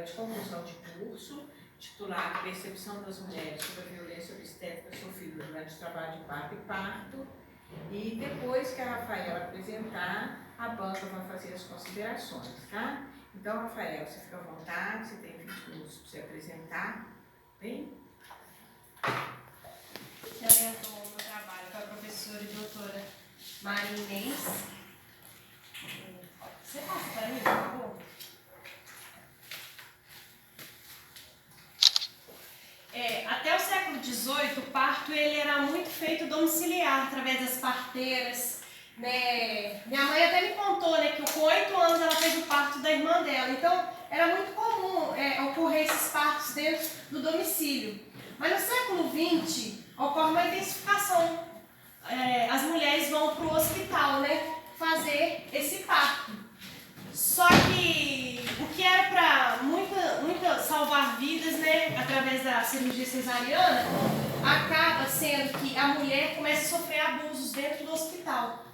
de conclusão de curso, titulado Percepção das Mulheres sobre a Violência Obstétrica Sofrida durante o Trabalho de Parto e Parto. E depois que a Rafaela apresentar, a banca vai fazer as considerações, tá? Então, Rafaela, você fica à vontade, você tem 20 minutos para se apresentar, bem? Eu apresento o meu trabalho com a professora e doutora Maria Inês. Você passa para mim, por favor? Até o século XVIII, o parto ele era muito feito domiciliar, através das parteiras. Né? Minha mãe até me contou, né, que com 8 anos ela fez o parto da irmã dela. Então, era muito comum ocorrer esses partos dentro do domicílio. Mas no século XX, ocorre uma intensificação. As mulheres vão para o hospital, né, fazer esse parto. Só que o que era para muita salvar vidas, né, através da cirurgia cesariana, acaba sendo que a mulher começa a sofrer abusos dentro do hospital,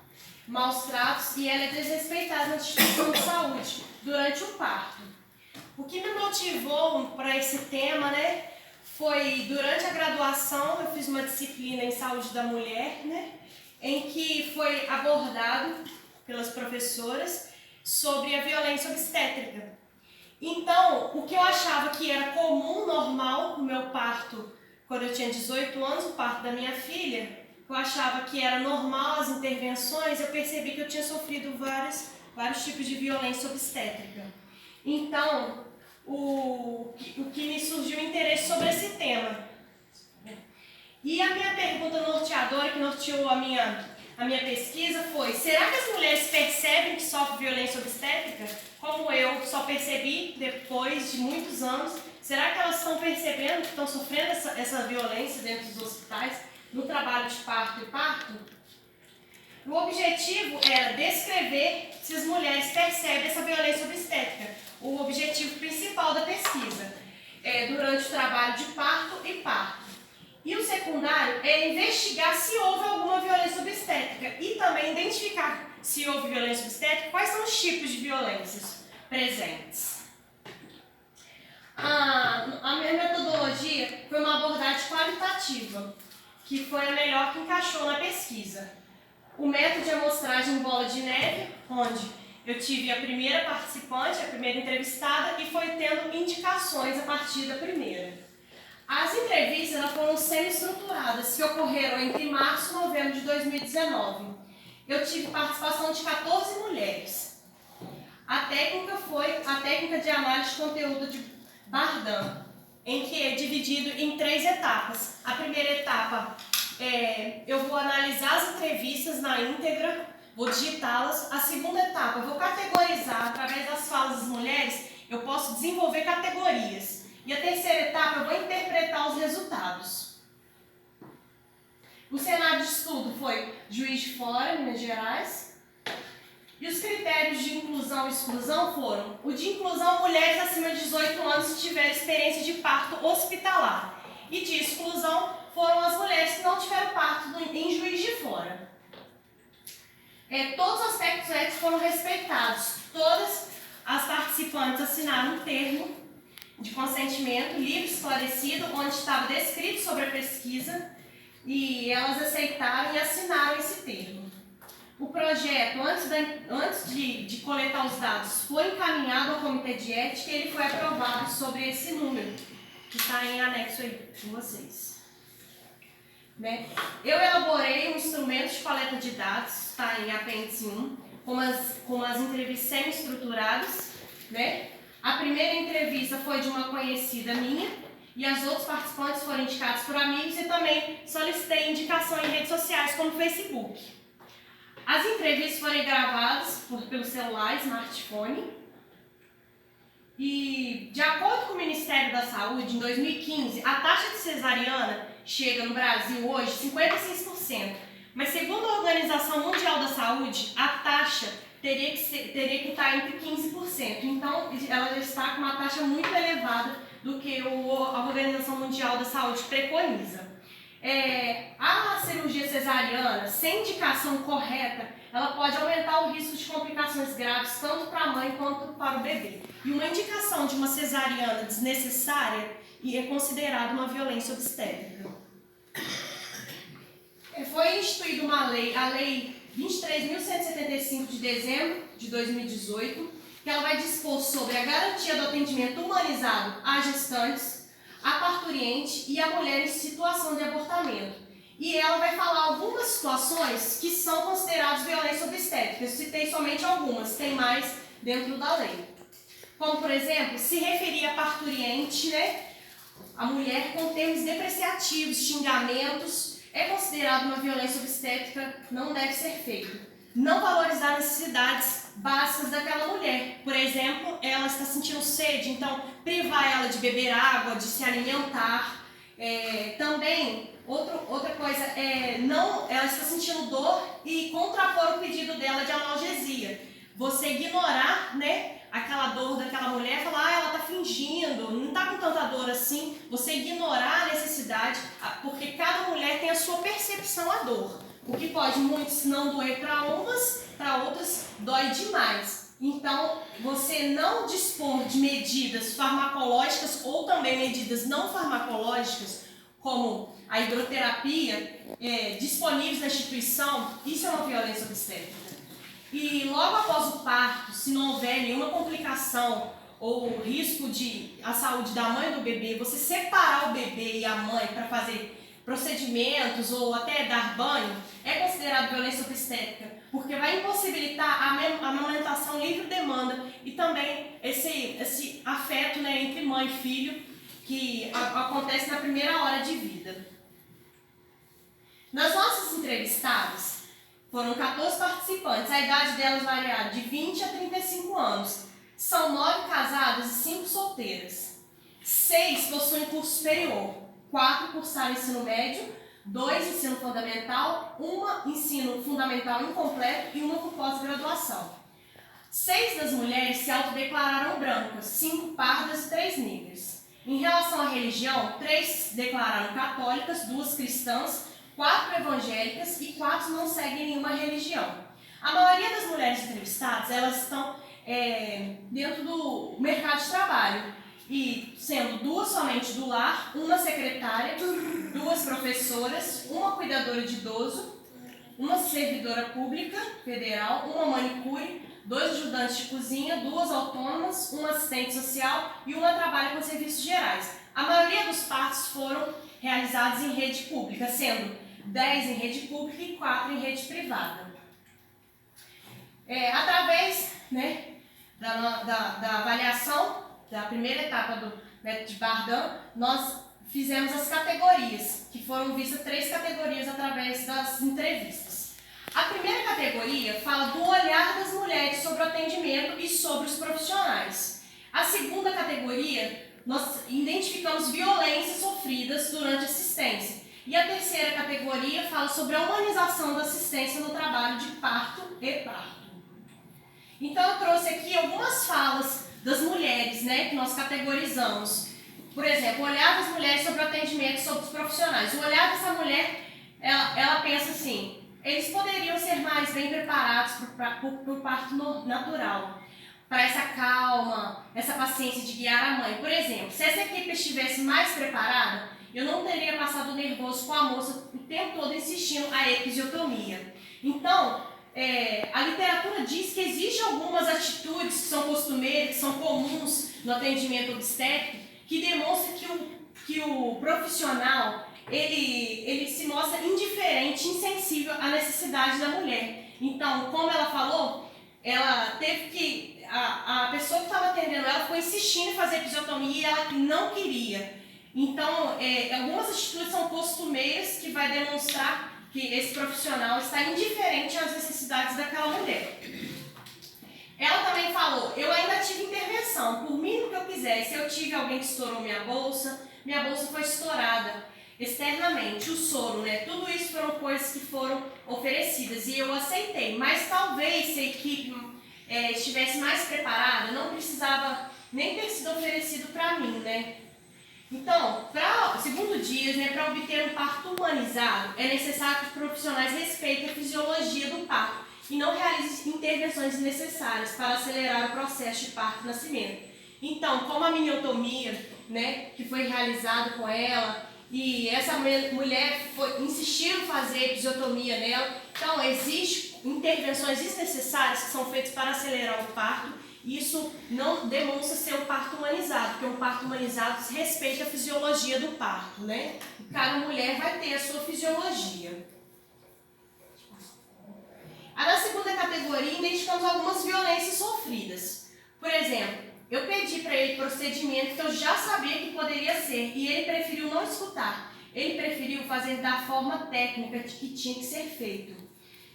maus tratos, e ela é desrespeitada na instituição de saúde durante o parto. O que me motivou para esse tema, né, foi durante a graduação. Eu fiz uma disciplina em saúde da mulher, né, em que foi abordado pelas professoras sobre a violência obstétrica. Então, o que eu achava que era comum, normal, no meu parto, quando eu tinha 18 anos, o parto da minha filha, eu achava que era normal as intervenções, eu percebi que eu tinha sofrido vários tipos de violência obstétrica. Então, o que me surgiu o interesse sobre esse tema. E a minha pergunta norteadora, que norteou a minha pesquisa, foi: será que as mulheres percebem que sofrem violência obstétrica? Como eu só percebi depois de muitos anos. Será que elas estão percebendo que estão sofrendo essa violência dentro dos hospitais, no trabalho de parto e parto? O objetivo era descrever se as mulheres percebem essa violência obstétrica. O objetivo principal da pesquisa durante o trabalho de parto e parto. E o secundário é investigar se houve alguma violência obstétrica e também identificar, se houve violência obstétrica, quais são os tipos de violências presentes. A minha metodologia foi uma abordagem qualitativa, que foi a melhor que encaixou na pesquisa. O método de amostragem em bola de neve, onde eu tive a primeira participante, a primeira entrevistada, e foi tendo indicações a partir da primeira. As entrevistas foram semi-estruturadas, que ocorreram entre março e novembro de 2019. Eu tive participação de 14 mulheres. A técnica foi a técnica de análise de conteúdo de Bardan, em que é dividido em 3 etapas. A primeira etapa, eu vou analisar as entrevistas na íntegra, vou digitá-las. A segunda etapa, eu vou categorizar através das falas das mulheres, eu posso desenvolver categorias. E a terceira etapa, eu vou interpretar os resultados. O cenário de estudo foi Juiz de Fora, Minas Gerais. E os critérios de inclusão e exclusão foram: o de inclusão, mulheres acima de 18 anos que tiveram experiência de parto hospitalar. E de exclusão foram as mulheres que não tiveram parto em Juiz de Fora. Todos os aspectos éticos foram respeitados. Todas as participantes assinaram um termo de consentimento livre, esclarecido, onde estava descrito sobre a pesquisa, e elas aceitaram e assinaram esse termo. O projeto, antes de coletar os dados, foi encaminhado ao Comitê de Ética e ele foi aprovado sobre esse número, que está em anexo aí com vocês. Né? Eu elaborei um instrumento de coleta de dados, está em apêndice 1, com as entrevistas semi-estruturadas, né? A primeira entrevista foi de uma conhecida minha e as outras participantes foram indicadas por amigos, e também solicitei indicação em redes sociais como Facebook. As entrevistas foram gravadas pelo celular, smartphone, e de acordo com o Ministério da Saúde, em 2015, a taxa de cesariana chega no Brasil hoje 56%, mas segundo a Organização Mundial da Saúde, a taxa teria que estar entre 15%. Então, ela já está com uma taxa muito elevada do que a Organização Mundial da Saúde preconiza. A cirurgia cesariana, sem indicação correta, ela pode aumentar o risco de complicações graves tanto para a mãe quanto para o bebê. E uma indicação de uma cesariana desnecessária é considerada uma violência obstétrica. Foi instituída uma lei, a Lei 23.175 de dezembro de 2018, que ela vai dispor sobre a garantia do atendimento humanizado a gestantes, a parturiente e a mulher em situação de abortamento. E ela vai falar algumas situações que são consideradas violência obstétrica. Eu citei somente algumas, tem mais dentro da lei. Como, por exemplo, se referir a parturiente, né, a mulher com termos depreciativos, xingamentos, é considerado uma violência obstétrica, não deve ser feito. Não valorizar necessidades básicas daquela mulher. Por exemplo, ela está sentindo sede, então privar ela de beber água, de se alimentar. Também, outra coisa, ela está sentindo dor e contrapor o pedido dela de analgesia. Você ignorar, né, aquela dor daquela mulher, falar, ela está fingindo, não está com tanta dor assim. Você ignorar a necessidade, porque cada mulher tem a sua percepção à dor. O que pode muitos não doer para umas, para outras dói demais. Então, você não dispor de medidas farmacológicas ou também medidas não farmacológicas, como a hidroterapia, disponíveis na instituição, isso é uma violência obstétrica. E logo após o parto, se não houver nenhuma complicação ou risco à saúde da mãe e do bebê, você separar o bebê e a mãe para fazer procedimentos ou até dar banho, é considerado violência obstétrica, porque vai impossibilitar a amamentação livre demanda e também esse afeto, né, entre mãe e filho que acontece na primeira hora de vida. Nas nossas entrevistadas, foram 14 participantes, a idade delas variava de 20 a 35 anos. São 9 casadas e 5 solteiras. 6 possuem curso superior, 4 cursaram ensino médio, 2 ensino fundamental, 1 ensino fundamental incompleto e 1 com pós-graduação. 6 das mulheres se autodeclararam brancas, 5 pardas e 3 negras. Em relação à religião, 3 declararam católicas, 2 cristãs, 4 evangélicas e 4 não seguem nenhuma religião. A maioria das mulheres entrevistadas, elas estão dentro do mercado de trabalho, e sendo 2 somente do lar, 1 secretária, 2 professoras, 1 cuidadora de idoso, 1 servidora pública federal, 1 manicure, 2 ajudantes de cozinha, 2 autônomas, 1 assistente social e 1 trabalha com serviços gerais. A maioria dos partos foram realizados em rede pública, sendo 10 em rede pública e 4 em rede privada. Através, né, da avaliação da primeira etapa do método de Bardan, nós fizemos as categorias, que foram vistas 3 categorias através das entrevistas. A primeira categoria fala do olhar das mulheres sobre o atendimento e sobre os profissionais. A segunda categoria, nós identificamos violências sofridas durante a assistência. E a terceira categoria fala sobre a humanização da assistência no trabalho de parto e parto. Então eu trouxe aqui algumas falas das mulheres, né, que nós categorizamos. Por exemplo, o olhar das mulheres sobre o atendimento sobre os profissionais. O olhar dessa mulher, ela pensa assim, eles poderiam ser mais bem preparados para o parto natural, para essa calma, essa paciência de guiar a mãe. Por exemplo, se essa equipe estivesse mais preparada, eu não teria passado nervoso com a moça o tempo todo insistindo a episiotomia. Então, a literatura diz que existem algumas atitudes que são costumeiras, que são comuns no atendimento obstétrico, que demonstram que o profissional ele se mostra indiferente, insensível à necessidade da mulher. Então, como ela falou, ela teve que... A pessoa que estava atendendo ela foi insistindo em fazer episiotomia e ela não queria. Então, algumas atitudes são costumeiras que vai demonstrar que esse profissional está indiferente às necessidades daquela mulher. Ela também falou, eu ainda tive intervenção, por mínimo que eu quisesse, eu tive alguém que estourou minha bolsa foi estourada externamente, o soro, né? Tudo isso foram coisas que foram oferecidas e eu aceitei, mas talvez se a equipe estivesse mais preparada, não precisava nem ter sido oferecido para mim, né? Então, segundo Dias, né, para obter um parto humanizado, é necessário que os profissionais respeitem a fisiologia do parto e não realize intervenções necessárias para acelerar o processo de parto e nascimento. Então, como a miniotomia, né, que foi realizada com ela, e essa mulher insistiu em fazer episiotomia nela, então existem intervenções desnecessárias que são feitas para acelerar o parto. Isso não demonstra ser um parto humanizado, porque um parto humanizado respeita a fisiologia do parto, né? Cada mulher vai ter a sua fisiologia. Na segunda categoria, identificamos algumas violências sofridas. Por exemplo, eu pedi para ele procedimento que eu já sabia que poderia ser e ele preferiu não escutar. Ele preferiu fazer da forma técnica que tinha que ser feito.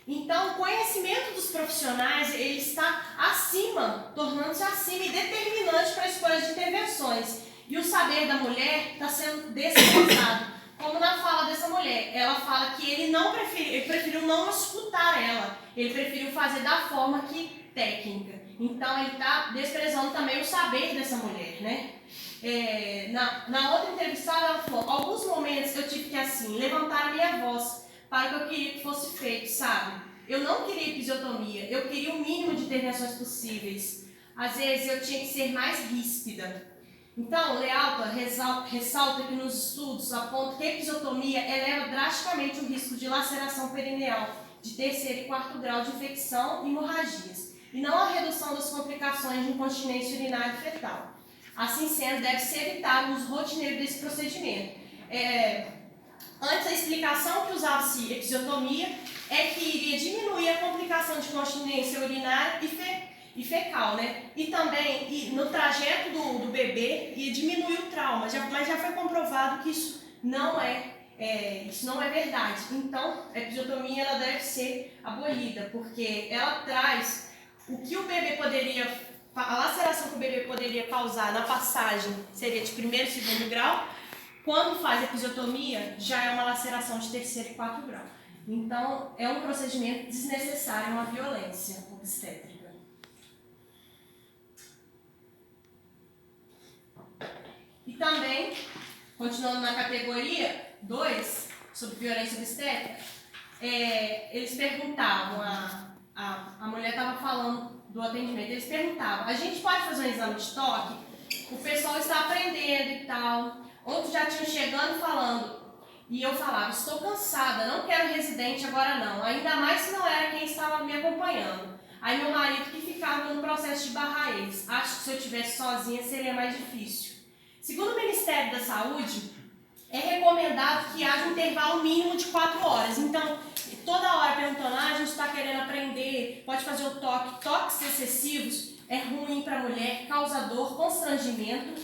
Então, o conhecimento dos profissionais ele está acima, tornando-se acima e determinante para a escolha de intervenções. E o saber da mulher está sendo desprezado. Como na fala dessa mulher, ela fala que ele preferiu não escutar ela, ele preferiu fazer da forma que técnica. Então ele está desprezando também o saber dessa mulher, né? Na outra entrevistada ela falou, alguns momentos eu tive que assim, levantar a minha voz para o que eu queria que fosse feito, sabe? Eu não queria episiotomia, eu queria o mínimo de intervenções possíveis. Às vezes eu tinha que ser mais ríspida. Então, Lealta ressalta que nos estudos aponta que a episiotomia eleva drasticamente o risco de laceração perineal de terceiro e quarto grau de infecção e hemorragias, e não a redução das complicações de incontinência urinária e fetal. Assim sendo, deve-se evitar o uso rotineiro desse procedimento. Antes, a explicação que usava-se episiotomia é que iria diminuir a complicação de incontinência urinária e fecal, né? E também no trajeto do bebê ia diminuir o trauma, mas já foi comprovado que isso não é verdade. Então, a episiotomia ela deve ser abolida, porque ela traz o que o bebê a laceração que o bebê poderia causar na passagem seria de primeiro e segundo grau. Quando faz episiotomia, já é uma laceração de terceiro e quarto grau. Então, é um procedimento desnecessário, uma violência obstétrica. E também, continuando na categoria 2, sobre violência obstétrica, eles perguntavam, a mulher estava falando do atendimento, eles perguntavam, a gente pode fazer um exame de toque? O pessoal está aprendendo e tal. Outros já tinham chegando falando, e eu falava, estou cansada, não quero residente agora não, ainda mais se não era quem estava me acompanhando. Aí meu marido que ficava no processo de barrar eles, acho que se eu estivesse sozinha seria mais difícil. Segundo o Ministério da Saúde, é recomendado que haja um intervalo mínimo de 4 horas. Então, toda hora perguntando, a gente está querendo aprender, pode fazer o toque. Toques excessivos é ruim para a mulher, causa dor, constrangimento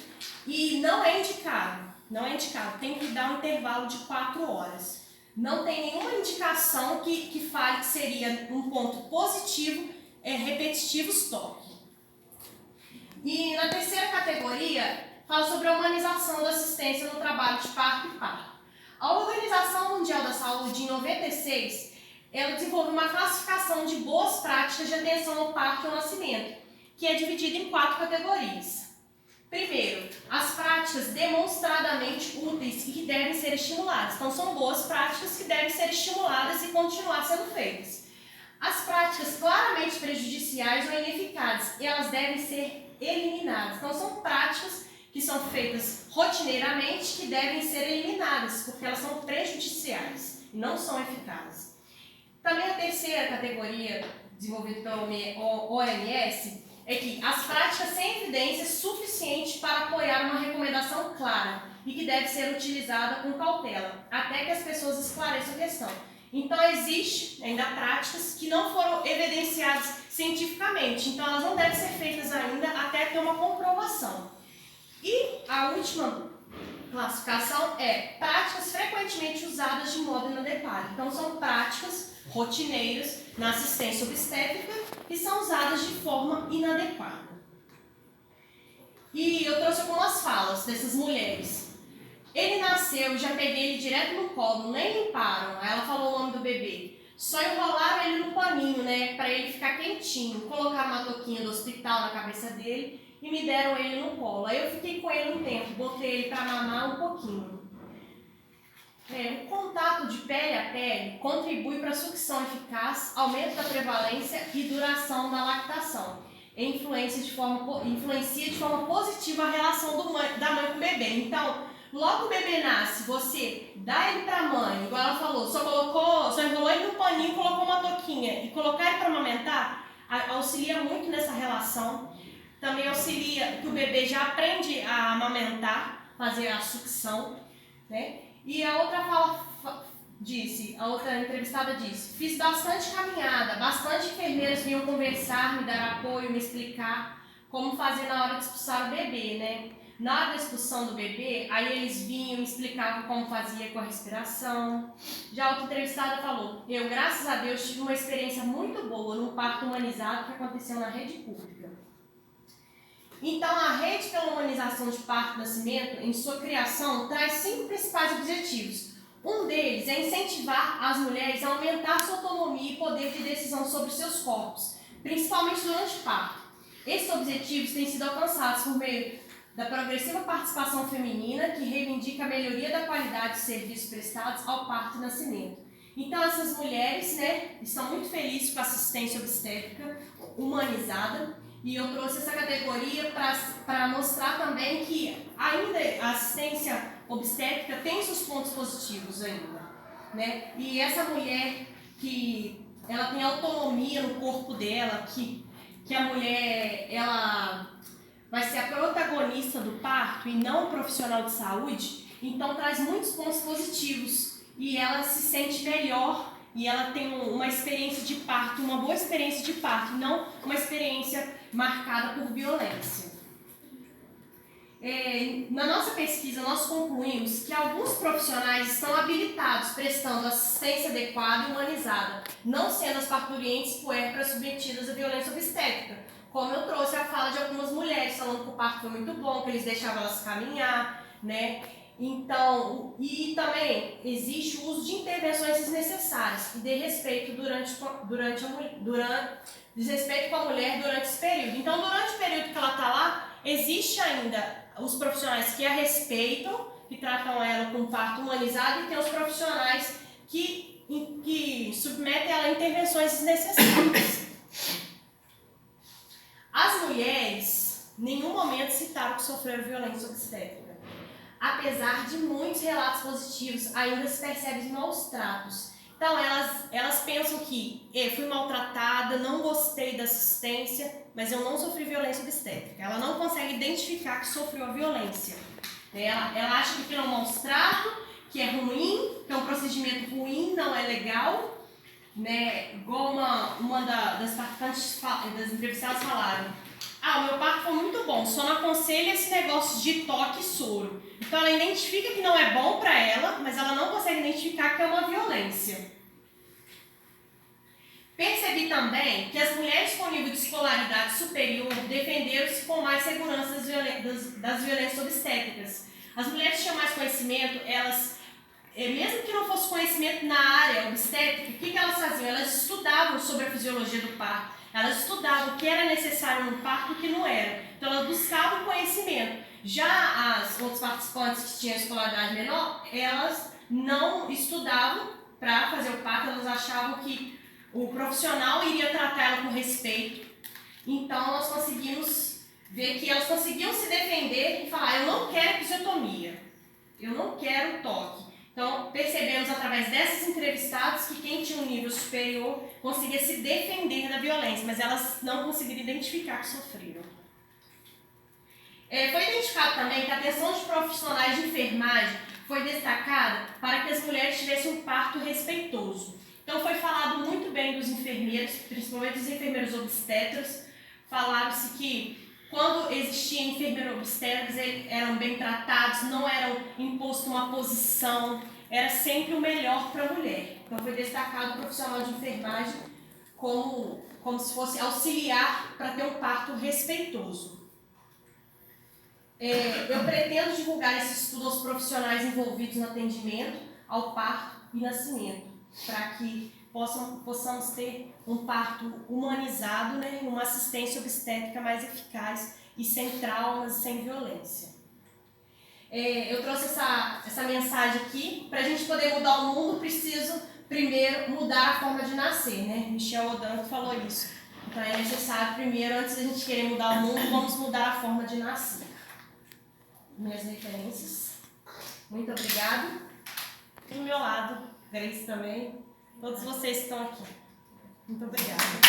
e não é indicado. Não é indicado, tem que dar um intervalo de 4 horas. Não tem nenhuma indicação que fale que seria um ponto positivo, repetitivos toque. E na terceira categoria, fala sobre a humanização da assistência no trabalho de parto e parto. A Organização Mundial da Saúde, em 96, ela desenvolveu uma classificação de boas práticas de atenção ao parto e ao nascimento, que é dividida em 4 categorias. Primeiro, as práticas demonstradamente úteis e que devem ser estimuladas. Então, são boas práticas que devem ser estimuladas e continuar sendo feitas. As práticas claramente prejudiciais ou ineficazes, elas devem ser eliminadas. Então, são práticas que são feitas rotineiramente que devem ser eliminadas, porque elas são prejudiciais e não são eficazes. Também a terceira categoria, desenvolvida pela OMS, é que as práticas sem evidência suficiente para apoiar uma recomendação clara e que deve ser utilizada com cautela, até que as pessoas esclareçam a questão. Então, existe ainda práticas que não foram evidenciadas cientificamente, então elas não devem ser feitas ainda até ter uma comprovação. E a última classificação é práticas frequentemente usadas de modo inadequado. Então, são práticas rotineiras na assistência obstétrica que são usadas de forma inadequada. E eu trouxe algumas falas dessas mulheres. Ele nasceu, já peguei ele direto no colo, nem limparam. Aí ela falou o nome do bebê. Só enrolaram ele no paninho, né, para ele ficar quentinho. Colocaram uma touquinha do hospital na cabeça dele e me deram ele no colo. Aí eu fiquei com ele um tempo, botei ele para mamar um pouquinho. O contato de pele a pele contribui para a sucção eficaz, aumento da prevalência e duração da lactação. Influencia de forma positiva a relação da mãe com o bebê. Então, logo o bebê nasce, você dá ele para a mãe, igual ela falou, só enrolou ele no paninho, colocou uma touquinha e colocar ele para amamentar, auxilia muito nessa relação. Também auxilia que o bebê já aprende a amamentar, fazer a sucção, né? E a outra entrevistada disse, fiz bastante caminhada, bastante enfermeiras vinham conversar, me dar apoio, me explicar como fazer na hora de expulsar o bebê, né? Na hora da expulsão do bebê, aí eles vinham, me explicavam como fazia com a respiração. Já outra entrevistada falou, eu, graças a Deus, tive uma experiência muito boa no parto humanizado que aconteceu na rede pública. Então, a Rede pela Humanização de Parto e Nascimento, em sua criação, traz 5 principais objetivos. Um deles é incentivar as mulheres a aumentar sua autonomia e poder de decisão sobre seus corpos, principalmente durante o parto. Esses objetivos têm sido alcançados por meio da progressiva participação feminina, que reivindica a melhoria da qualidade de serviços prestados ao parto e nascimento. Então, essas mulheres, né, estão muito felizes com a assistência obstétrica humanizada. E eu trouxe essa categoria para mostrar também que ainda a assistência obstétrica tem seus pontos positivos ainda, né? E essa mulher que ela tem autonomia no corpo dela, que a mulher ela vai ser a protagonista do parto e não o profissional de saúde, então traz muitos pontos positivos e ela se sente melhor. E ela tem uma experiência de parto, uma boa experiência de parto, não uma experiência marcada por violência. Na nossa pesquisa, nós concluímos que alguns profissionais estão habilitados prestando assistência adequada e humanizada, não sendo as parturientes puérperas submetidas à violência obstétrica. Como eu trouxe a fala de algumas mulheres falando que o parto foi muito bom, que eles deixavam elas caminhar, né? Então, e também existe o uso de intervenções desnecessárias que dê respeito desrespeito com a mulher durante esse período. Então, durante o período que ela está lá, existe ainda os profissionais que a respeitam, que tratam ela com parto humanizado, e tem os profissionais que submetem ela a intervenções desnecessárias. As mulheres, em nenhum momento citaram que sofreram violência obstétrica. Apesar de muitos relatos positivos, ainda se percebem maus tratos. Então, elas pensam que fui maltratada, não gostei da assistência, mas eu não sofri violência obstétrica. Ela não consegue identificar que sofreu a violência. Ela acha que aquilo é um maus trato, que é ruim, que é um procedimento ruim, não é legal. Né? Igual uma das participantes das entrevistadas falaram, o meu parto foi muito bom, só não aconselho esse negócio de toque e soro. Então ela identifica que não é bom para ela, mas ela não consegue identificar que é uma violência. Percebi também que as mulheres com nível de escolaridade superior defenderam-se com mais segurança das violências obstétricas. As mulheres que tinham mais conhecimento, elas, mesmo que não fosse conhecimento na área obstétrica, o que elas faziam? Elas estudavam sobre a fisiologia do parto, elas estudavam o que era necessário no parto e o que não era. Então elas buscavam conhecimento. Já as outras participantes que tinham escolaridade menor, elas não estudavam para fazer o parto, elas achavam que o profissional iria tratar ela com respeito. Então nós conseguimos ver que elas conseguiam se defender e falar, eu não quero episiotomia, eu não quero toque. Então, percebemos através dessas entrevistadas que quem tinha um nível superior conseguia se defender da violência, mas elas não conseguiram identificar que sofreram. Foi identificado também que a atenção dos profissionais de enfermagem foi destacada para que as mulheres tivessem um parto respeitoso. Então, foi falado muito bem dos enfermeiros, principalmente dos enfermeiros obstetras. Falaram-se que quando existiam enfermeiros obstetras, eles eram bem tratados, não eram imposto uma posição, era sempre o melhor para a mulher. Então foi destacado o profissional de enfermagem como se fosse auxiliar para ter um parto respeitoso. Eu pretendo divulgar esse estudo aos profissionais envolvidos no atendimento ao parto e nascimento, para que possamos ter um parto humanizado, né, e uma assistência obstétrica mais eficaz e sem traumas e sem violência. Eu trouxe essa mensagem aqui. Para a gente poder mudar o mundo, preciso primeiro mudar a forma de nascer, né? Michel Odanto falou isso. Então é necessário primeiro, antes da gente querer mudar o mundo, vamos mudar a forma de nascer. Minhas referências. Muito obrigada. Do meu lado, Grace também. Todos vocês que estão aqui. Muito obrigada.